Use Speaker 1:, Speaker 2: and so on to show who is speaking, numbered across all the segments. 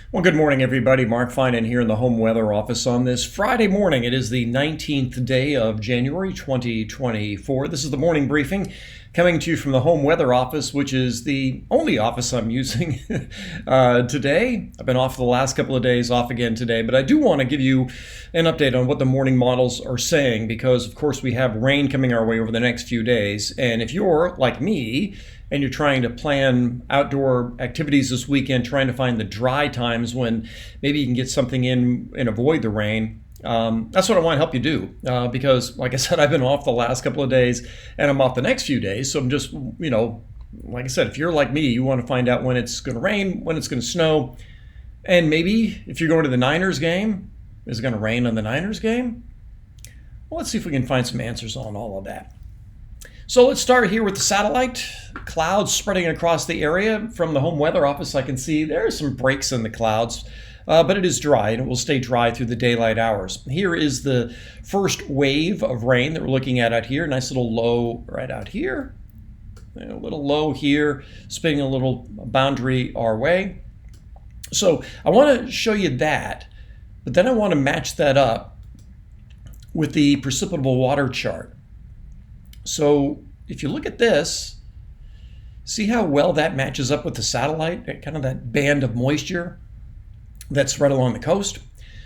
Speaker 1: Well, good morning, everybody. Mark Finan here in the home weather office on this Friday morning. It is the 19th day of January 2024. This is the morning briefing coming to you from the home weather office, which is the only office I'm using today. I've been off the last couple of days, off again today, but I do want to give you an update on what the morning models are saying because, of course, we have rain coming our way over the next few days. And if you're like me, and you're trying to plan outdoor activities this weekend, trying to find the dry times when maybe you can get something in and avoid the rain. That's what I want to help you do because, like I said, I've been off the last couple of days and I'm off the next few days. So I'm just, like I said, if you're like me, you want to find out when it's going to rain, when it's going to snow. And maybe if you're going to the Niners game, is it going to rain on the Niners game? Well, let's see if we can find some answers on all of that. So let's start here with the satellite. Clouds spreading across the area. From the home weather office, I can see there are some breaks in the clouds, but it is dry and it will stay dry through the daylight hours. Here is the first wave of rain that we're looking at out here. Nice little low right out here. A little low here, spinning a little boundary our way. So I want to show you that, but then I want to match that up with the precipitable water chart. So if you look at this, see how well that matches up with the satellite, kind of that band of moisture that's right along the coast.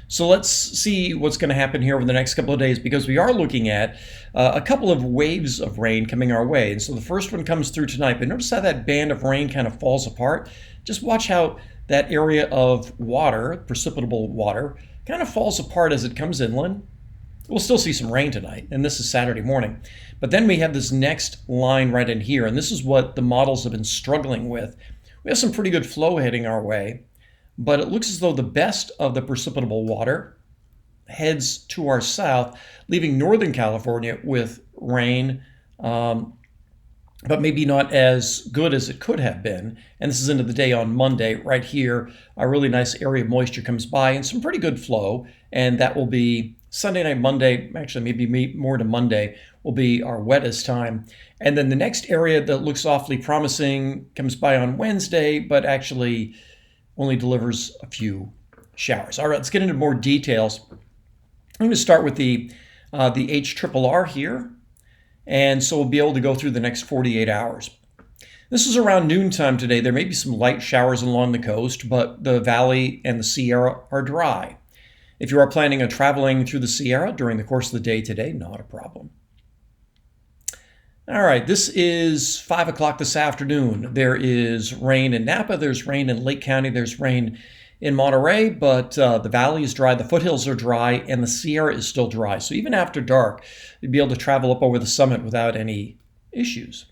Speaker 1: So let's see what's going to happen here over the next couple of days because we are looking at a couple of waves of rain coming our way. And so the first one comes through tonight, but notice how that band of rain kind of falls apart. Just watch how that area of water, precipitable water, kind of falls apart as it comes inland. We'll still see some rain tonight, and this is Saturday morning. But then we have this next line right in here, and this is what the models have been struggling with. We have some pretty good flow heading our way, but it looks as though the best of the precipitable water heads to our south, leaving Northern California with rain, but maybe not as good as it could have been. And this is into the day on Monday. Right here, a really nice area of moisture comes by and some pretty good flow, and that will be Sunday night, Monday, actually maybe more to Monday, will be our wettest time. And then the next area that looks awfully promising comes by on Wednesday, but actually only delivers a few showers. All right, let's get into more details. I'm going to start with the HRRR here. And so we'll be able to go through the next 48 hours. This is around noontime today. There may be some light showers along the coast, but the valley and the Sierra are dry. If you are planning on traveling through the Sierra during the course of the day today, not a problem. All right, this is 5 o'clock this afternoon. There is rain in Napa, there's rain in Lake County, there's rain in Monterey, but the valley is dry, the foothills are dry, and the Sierra is still dry. So even after dark, you'd be able to travel up over the summit without any issues.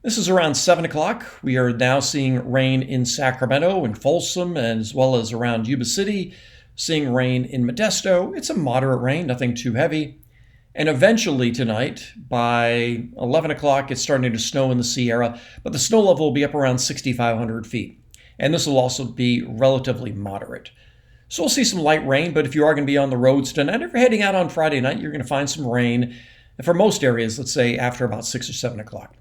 Speaker 1: This is around 7 o'clock. We are now seeing rain in Sacramento and Folsom, as well as around Yuba City. Seeing rain in Modesto. It's a moderate rain, nothing too heavy. And eventually tonight, by 11 o'clock, it's starting to snow in the Sierra, but the snow level will be up around 6,500 feet. And this will also be relatively moderate. So we'll see some light rain, but if you are going to be on the roads tonight, if you're heading out on Friday night, you're going to find some rain. And for most areas, let's say after about 6 or 7 o'clock.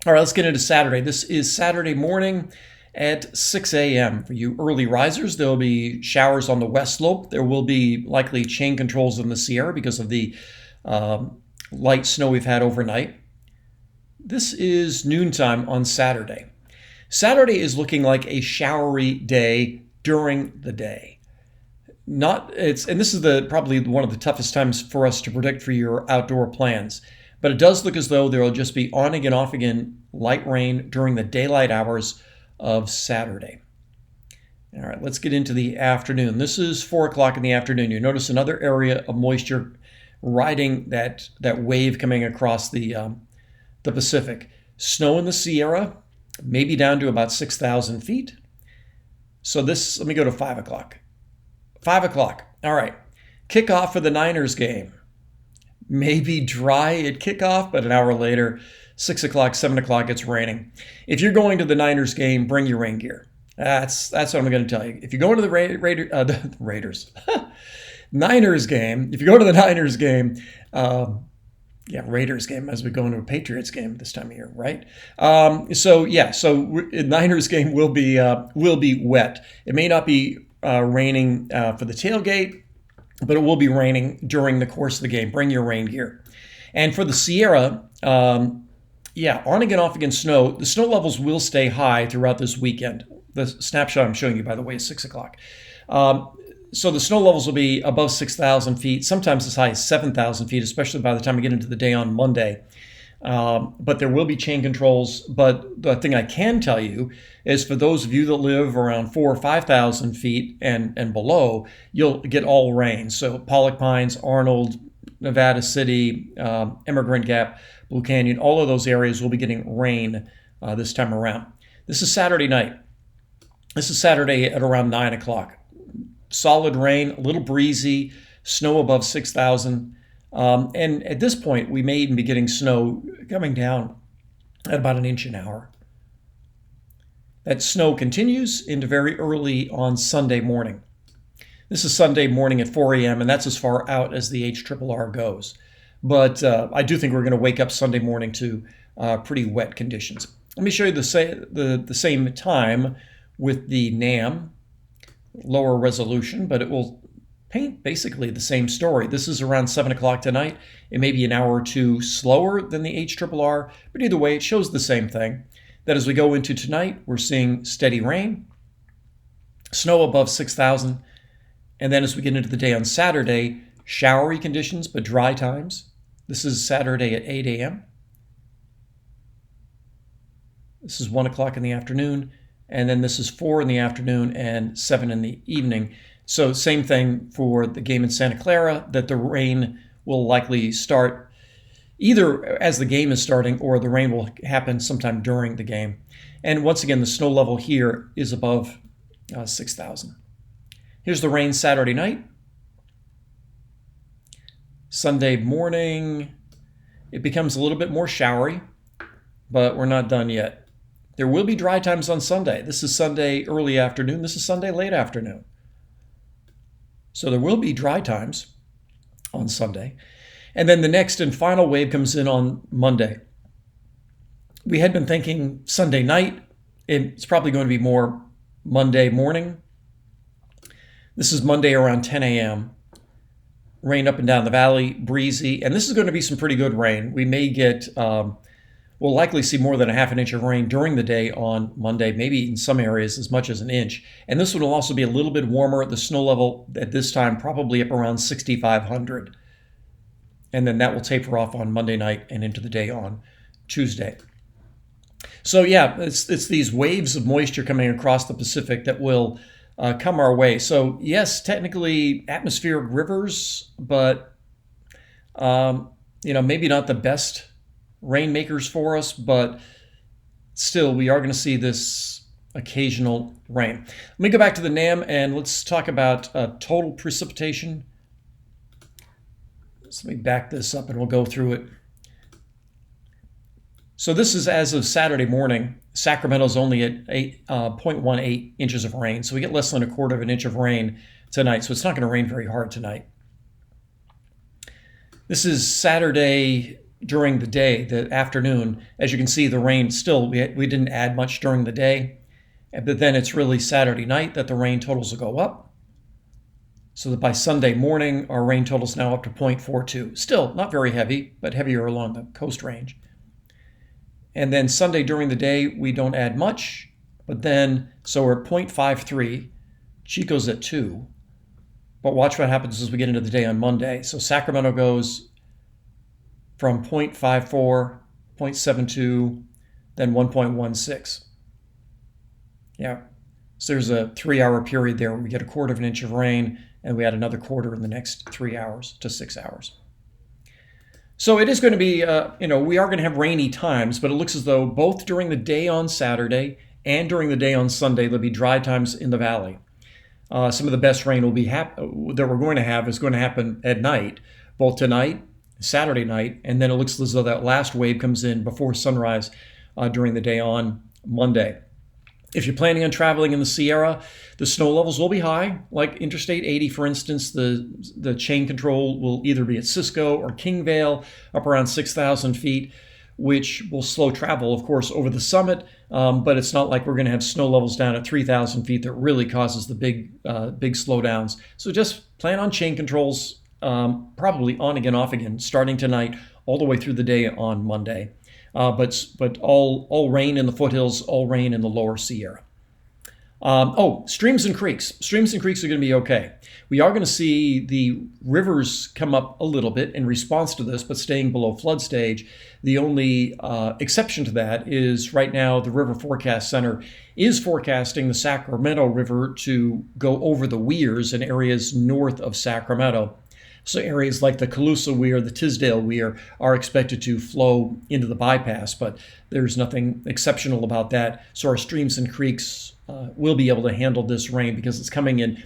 Speaker 1: All right, let's get into Saturday. This is Saturday morning at 6 a.m. For you early risers, there will be showers on the west slope. There will be likely chain controls in the Sierra because of the light snow we've had overnight. This is noontime on Saturday. Saturday is looking like a showery day during the day. And this is probably one of the toughest times for us to predict for your outdoor plans. But it does look as though there will just be on again, off again light rain during the daylight hours of Saturday. All right, let's get into the afternoon. This is 4 o'clock in the afternoon. You notice another area of moisture riding that wave coming across the Pacific. Snow in the Sierra, maybe down to about 6,000 feet. So let me go to 5 o'clock. 5 o'clock. All right. Kickoff for the Niners game. Maybe dry at kickoff, but an hour later, 6 o'clock, 7 o'clock, it's raining. If you're going to the Niners game, bring your rain gear. That's what I'm going to tell you. If you're going to the Raiders, Niners game, if you go to the Niners game, Yeah, Raiders game as we go into a Patriots game this time of year, right? So Niners game will be wet. It may not be raining for the tailgate, but it will be raining during the course of the game. Bring your rain gear. And for the Sierra, on again, off again snow. The snow levels will stay high throughout this weekend. The snapshot I'm showing you, by the way, is 6 o'clock. So the snow levels will be above 6,000 feet, sometimes as high as 7,000 feet, especially by the time we get into the day on Monday. But there will be chain controls. But the thing I can tell you is for those of you that live around 4,000 or 5,000 feet and below, you'll get all rain. So Pollock Pines, Arnold, Nevada City, Emigrant Gap, Blue Canyon, all of those areas will be getting rain this time around. This is Saturday night. This is Saturday at around 9 o'clock. Solid rain, a little breezy, snow above 6,000. And at this point, we may even be getting snow coming down at about an inch an hour. That snow continues into very early on Sunday morning. This is Sunday morning at 4 a.m., and that's as far out as the HRRR goes. But I do think we're going to wake up Sunday morning to pretty wet conditions. Let me show you the same time with the NAM, lower resolution, but it will paint basically the same story. This is around 7 o'clock tonight. It may be an hour or two slower than the HRRR, but either way, it shows the same thing. That as we go into tonight, we're seeing steady rain, snow above 6,000, and then as we get into the day on Saturday, showery conditions, but dry times. This is Saturday at 8 a.m. This is 1 o'clock in the afternoon, and then this is 4 in the afternoon and 7 in the evening. So same thing for the game in Santa Clara, that the rain will likely start either as the game is starting or the rain will happen sometime during the game. And once again, the snow level here is above 6,000. Here's the rain Saturday night. Sunday morning, it becomes a little bit more showery, but we're not done yet. There will be dry times on Sunday. This is Sunday early afternoon. This is Sunday late afternoon. So there will be dry times on Sunday. And then the next and final wave comes in on Monday. We had been thinking Sunday night. It's probably going to be more Monday morning. This is Monday around 10 a.m. Rain up and down the valley, breezy. And this is going to be some pretty good rain. We may get... we'll likely see more than a half an inch of rain during the day on Monday, maybe in some areas as much as an inch. And this one will also be a little bit warmer. The snow level at this time probably up around 6,500. And then that will taper off on Monday night and into the day on Tuesday. So yeah, it's these waves of moisture coming across the Pacific that will come our way. So yes, technically atmospheric rivers, but maybe not the best rainmakers for us, but still we are going to see this occasional rain. Let me go back to the NAM and let's talk about total precipitation. So let me back this up and we'll go through it. So this is as of Saturday morning. Sacramento's only at 0.18 inches of rain. So we get less than a quarter of an inch of rain tonight. So it's not going to rain very hard tonight. This is Saturday during the day, the afternoon. As you can see, the rain still, we didn't add much during the day. But then it's really Saturday night that the rain totals will go up. So that by Sunday morning, our rain total's now up to 0.42. Still not very heavy, but heavier along the coast range. And then Sunday during the day, we don't add much. But then, so we're at 0.53. Chico's at 2. But watch what happens as we get into the day on Monday. So Sacramento goes from 0.54, 0.72, then 1.16. Yeah. So there's a 3-hour period there where we get a quarter of an inch of rain, and we add another quarter in the next 3 hours to 6 hours. So it is going to be, we are going to have rainy times, but it looks as though both during the day on Saturday and during the day on Sunday, there'll be dry times in the valley. Some of the best rain will be that we're going to have is going to happen at night, both tonight, Saturday night, and then it looks as though that last wave comes in before sunrise during the day on Monday. If you're planning on traveling in the Sierra, the snow levels will be high. Like Interstate 80, for instance, the chain control will either be at Cisco or Kingvale, up around 6,000 feet, which will slow travel, of course, over the summit. But it's not like we're going to have snow levels down at 3,000 feet that really causes the big slowdowns. So just plan on chain controls, probably on again, off again, starting tonight all the way through the day on Monday. But all rain in the foothills, all rain in the lower Sierra. Streams and creeks. Streams and creeks are going to be okay. We are going to see the rivers come up a little bit in response to this, but staying below flood stage. The only exception to that is right now the River Forecast Center is forecasting the Sacramento River to go over the weirs in areas north of Sacramento. So areas like the Colusa Weir, the Tisdale Weir are expected to flow into the bypass, but there's nothing exceptional about that. So our streams and creeks will be able to handle this rain because it's coming in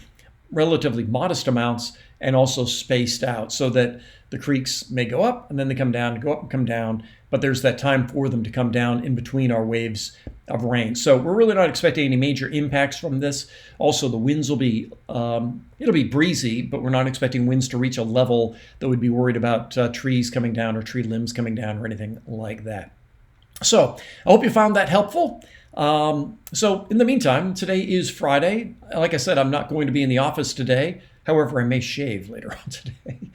Speaker 1: relatively modest amounts and also spaced out so that the creeks may go up and then they come down, go up and come down, but there's that time for them to come down in between our waves of rain. So we're really not expecting any major impacts from this. Also, the winds will be, it'll be breezy, but we're not expecting winds to reach a level that would be worried about trees coming down or tree limbs coming down or anything like that. So I hope you found that helpful. So in the meantime, today is Friday. Like I said, I'm not going to be in the office today. However, I may shave later on today.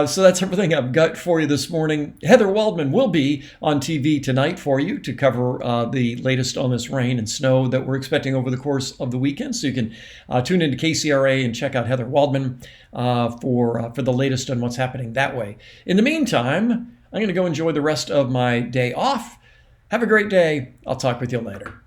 Speaker 1: So that's everything I've got for you this morning. Heather Waldman will be on TV tonight for you to cover the latest on this rain and snow that we're expecting over the course of the weekend. So you can tune into KCRA and check out Heather Waldman for the latest on what's happening that way. In the meantime, I'm going to go enjoy the rest of my day off. Have a great day. I'll talk with you later.